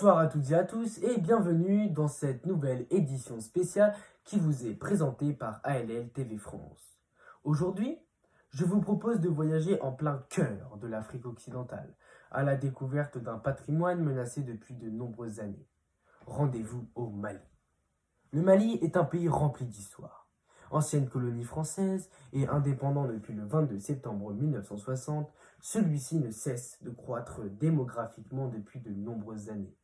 Bonsoir à toutes et à tous et bienvenue dans cette nouvelle édition spéciale qui vous est présentée par ALL TV France. Aujourd'hui, je vous propose de voyager en plein cœur de l'Afrique occidentale, à la découverte d'un patrimoine menacé depuis de nombreuses années. Rendez-vous au Mali. Le Mali est un pays rempli d'histoire. Ancienne colonie française et indépendant depuis le 22 septembre 1960, celui-ci ne cesse de croître démographiquement depuis de nombreuses années.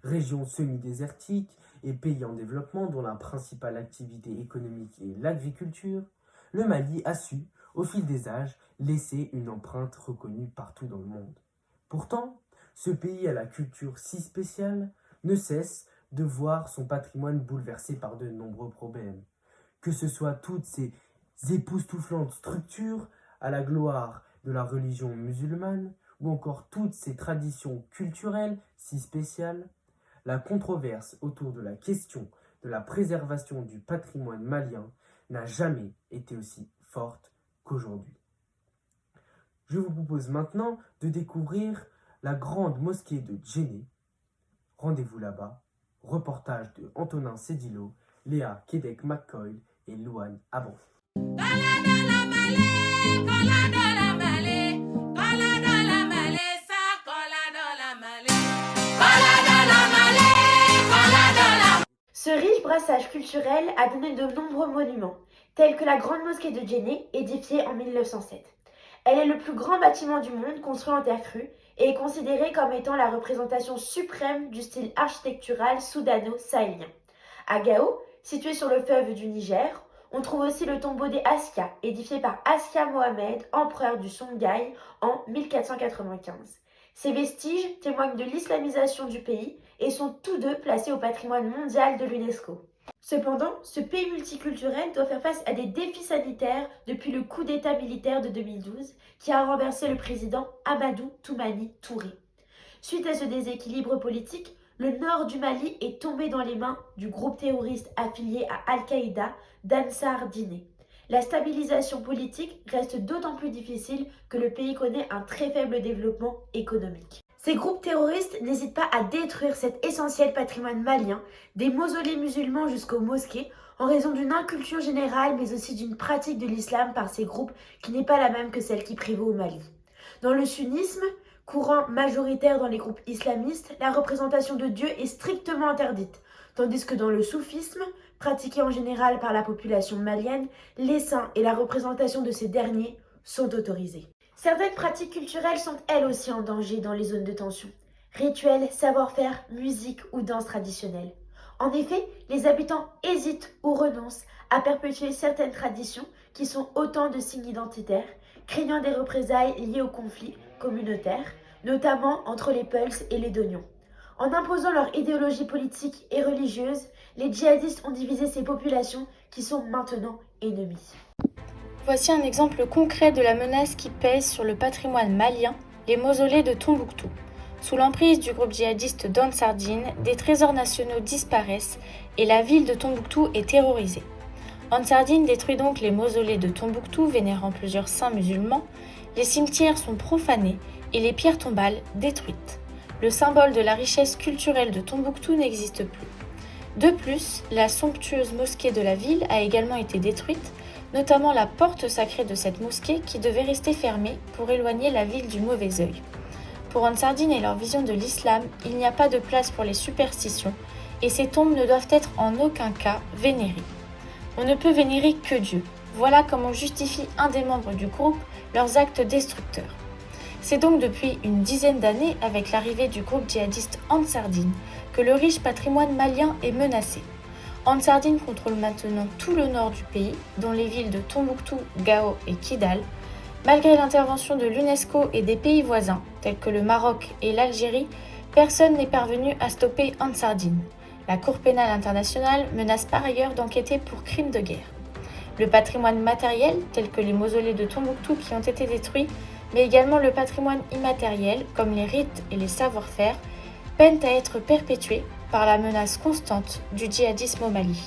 Région semi-désertique et pays en développement dont la principale activité économique est l'agriculture, le Mali a su, au fil des âges, laisser une empreinte reconnue partout dans le monde. Pourtant, ce pays à la culture si spéciale ne cesse de voir son patrimoine bouleversé par de nombreux problèmes. Que ce soit toutes ces époustouflantes structures à la gloire de la religion musulmane ou encore toutes ces traditions culturelles si spéciales, la controverse autour de la question de la préservation du patrimoine malien n'a jamais été aussi forte qu'aujourd'hui. Je vous propose maintenant de découvrir la grande mosquée de Djenné. Rendez-vous là-bas. Reportage de Antonin Cédillo, Léa Kédek-McCoy et Louane Abon. Ce riche brassage culturel a donné de nombreux monuments, tels que la grande mosquée de Djenné, édifiée en 1907. Elle est le plus grand bâtiment du monde construit en terre crue et est considérée comme étant la représentation suprême du style architectural soudano-sahélien. À Gao, situé sur le fleuve du Niger, on trouve aussi le tombeau des Askia, édifié par Askia Mohamed, empereur du Songhai, en 1495. Ces vestiges témoignent de l'islamisation du pays et sont tous deux placés au patrimoine mondial de l'UNESCO. Cependant, ce pays multiculturel doit faire face à des défis sanitaires depuis le coup d'État militaire de 2012 qui a renversé le président Amadou Toumani Touré. Suite à ce déséquilibre politique, le nord du Mali est tombé dans les mains du groupe terroriste affilié à Al-Qaïda d'Ansar Dine. La stabilisation politique reste d'autant plus difficile que le pays connaît un très faible développement économique. Ces groupes terroristes n'hésitent pas à détruire cet essentiel patrimoine malien, des mausolées musulmans jusqu'aux mosquées, en raison d'une inculture générale mais aussi d'une pratique de l'islam par ces groupes qui n'est pas la même que celle qui prévaut au Mali. Dans le sunnisme, courant majoritaire dans les groupes islamistes, la représentation de Dieu est strictement interdite, tandis que dans le soufisme, pratiqué en général par la population malienne, les saints et la représentation de ces derniers sont autorisés. Certaines pratiques culturelles sont elles aussi en danger dans les zones de tension. Rituels, savoir-faire, musique ou danse traditionnelle. En effet, les habitants hésitent ou renoncent à perpétuer certaines traditions qui sont autant de signes identitaires, craignant des représailles liées aux conflits communautaires, notamment entre les Peuls et les Donions. En imposant leur idéologie politique et religieuse, les djihadistes ont divisé ces populations qui sont maintenant ennemies. Voici un exemple concret de la menace qui pèse sur le patrimoine malien, les mausolées de Tombouctou. Sous l'emprise du groupe djihadiste d'Ansar Dine, des trésors nationaux disparaissent et la ville de Tombouctou est terrorisée. Ansar Dine détruit donc les mausolées de Tombouctou vénérant plusieurs saints musulmans, les cimetières sont profanés et les pierres tombales détruites. Le symbole de la richesse culturelle de Tombouctou n'existe plus. De plus, la somptueuse mosquée de la ville a également été détruite, notamment la porte sacrée de cette mosquée qui devait rester fermée pour éloigner la ville du mauvais œil. Pour Ansar Dine et leur vision de l'islam, il n'y a pas de place pour les superstitions et ces tombes ne doivent être en aucun cas vénérées. On ne peut vénérer que Dieu. Voilà comment justifie un des membres du groupe leurs actes destructeurs. C'est donc depuis une dizaine d'années, avec l'arrivée du groupe djihadiste Ansar Dine, que le riche patrimoine malien est menacé. Ansar Dine contrôle maintenant tout le nord du pays, dont les villes de Tombouctou, Gao et Kidal. Malgré l'intervention de l'UNESCO et des pays voisins, tels que le Maroc et l'Algérie, personne n'est parvenu à stopper Ansar Dine. La Cour pénale internationale menace par ailleurs d'enquêter pour crimes de guerre. Le patrimoine matériel, tel que les mausolées de Tombouctou qui ont été détruits, mais également le patrimoine immatériel, comme les rites et les savoir-faire, peinent à être perpétués par la menace constante du djihadisme au Mali.